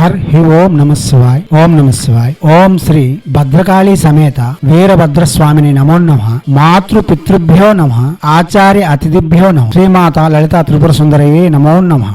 హి ఓం నమ శివాయ్. ఓం నమ శివాయ్. ఓం శ్రీ భద్రకాళీ సమేత వీరభద్రస్వామిని నమో నమః. మాతృ పితృభ్యో నమః. ఆచార్య అతిథిభ్యో నమః. శ్రీమాత లలితా త్రిపుర సుందరయే నమో నమః.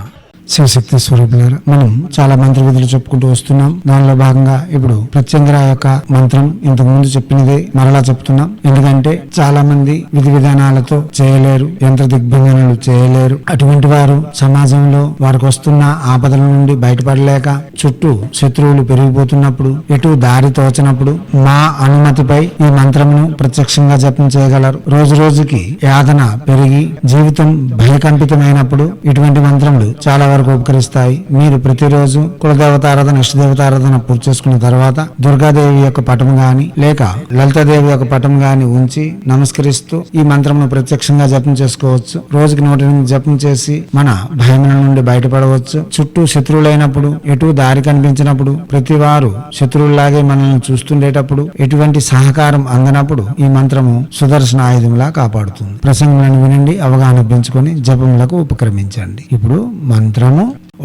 శివశక్తి స్వరూపులారా, మనం చాలా మంత్ర విధులు చెప్పుకుంటూ వస్తున్నాం. దానిలో భాగంగా ఇప్పుడు ప్రత్యంగర యొక్క మంత్రం ఇంతకు ముందు చెప్పినదే మరలా చెప్తున్నాం. ఎందుకంటే చాలా మంది విధి విధానాలతో చేయలేరు, యంత్ర దిగ్బంధనలు చేయలేరు. అటువంటి వారు సమాజంలో వారికి వస్తున్న ఆపదల నుండి బయటపడలేక చుట్టూ శత్రువులు పెరిగిపోతున్నప్పుడు, ఎటు దారి తోచనప్పుడు మా అనుమతిపై ఈ మంత్రమును ప్రత్యక్షంగా జపం చేయగలరు. రోజు రోజుకి యాతన పెరిగి జీవితం భయకంపితమైనప్పుడు ఇటువంటి మంత్రములు చాలా ఉపకరిస్తాయి. మీరు ప్రతిరోజు కులదేవతారాధన ఇష్టదేవతారాధన పూర్తి చేసుకున్న తర్వాత దుర్గాదేవి యొక్క పటం గాని లేక లలితాదేవి యొక్క పటం గాని ఉంచి నమస్కరిస్తూ ఈ మంత్రమును ప్రత్యక్షంగా జపం చేసుకోవచ్చు. రోజుకి 108 జపం చేసి మన భయముల నుండి బయటపడవచ్చు. చుట్టూ శత్రువులైనప్పుడు, ఎటు దారి కనిపించినప్పుడు, ప్రతి వారు శత్రువులాగే మనల్ని చూస్తుండేటప్పుడు, ఎటువంటి సహకారం అందనప్పుడు ఈ మంత్రము సుదర్శన ఆయుధంలా కాపాడుతుంది. ప్రసంగములను వినండి, అవగాహన పెంచుకొని జపములకు ఉపక్రమించండి. ఇప్పుడు మంత్రము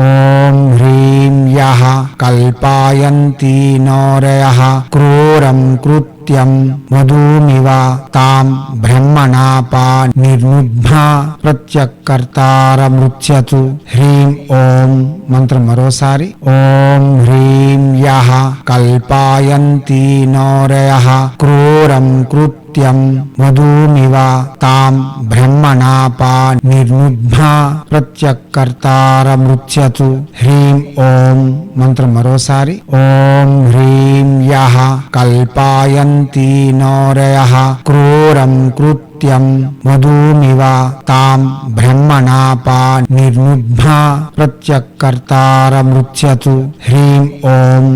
ఓం హ్రీం యః కల్పాయంతి నోరయః క్రూరం కృత్యం మధుమివ తాం బ్రహ్మణాపా నిర్నుభ్నా ప్రత్యకర్తారమృత్యతు. హ్రీం ఓం. మంత్రం మరోసారి ఓం హ్రీం యః కల్పాయంతి నోరయః క్రూరం కృత్యం మధుమివ తాం బ్రహ్మణాపా నిర్నుభ్నా ప్రత్యకర్తారమృత్యతు. హ్రీం ఓం. మంత్రం మరోసారి ఓం హ్రీం యః కల్పాయంతి నోరయః క్రూరం కృత్యం మధుమివ తాం బ్రహ్మణాపా నిర్నుభ్నా ప్రత్యకర్తారమృత్యతు. హ్రీం ఓం.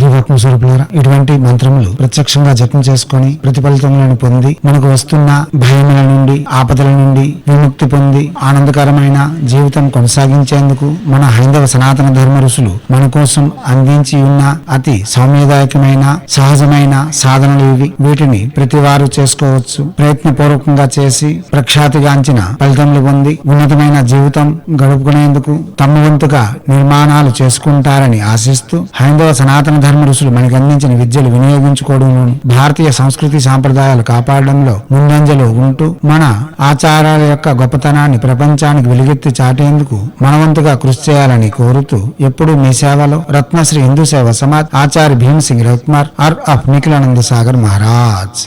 దివాత్మ స్వరూపులారా, ఇటువంటి మంత్రములు ప్రత్యక్షంగా జపం చేసుకుని ప్రతిఫలితములను పొంది మనకు వస్తున్న భయముల నుండి, ఆపదల నుండి విముక్తి పొంది ఆనందకరమైన జీవితం కొనసాగించేందుకు మన హైందవ సనాతన ధర్మ ఋషులు మన కోసం అందించి ఉన్న అతి సౌమ్యదాయకమైన సహజమైన సాధనలు ఇవి. వీటిని ప్రతి వారు చేసుకోవచ్చు. ప్రయత్నపూర్వకంగా చేసి ప్రఖ్యాతిగాంచిన ఫలితములు పొంది ఉన్నతమైన జీవితం గడుపుకునేందుకు తమ వంతుగా నిర్మాణాలు చేసుకుంటారని ఆశిస్తూ హైందవ సనాతన ధర్మ ఋషులు మనకు అందించిన విద్యలు వినియోగించుకోవడంలోను, భారతీయ సంస్కృతి సాంప్రదాయాలు కాపాడడంలో ముందంజలో ఉంటూ మన ఆచారాల యొక్క గొప్పతనాన్ని ప్రపంచానికి వెలుగెత్తి చాటేందుకు మనవంతుగా కృషి చేయాలని కోరుతూ ఎప్పుడూ మీ సేవలో రత్నశ్రీ హిందూ సేవ సమాజ్ ఆచార్య భీమ్ సింగ్ రవికుమార్ ఆఫ్ నిఖిలానంద సాగర్ మహారాజ్.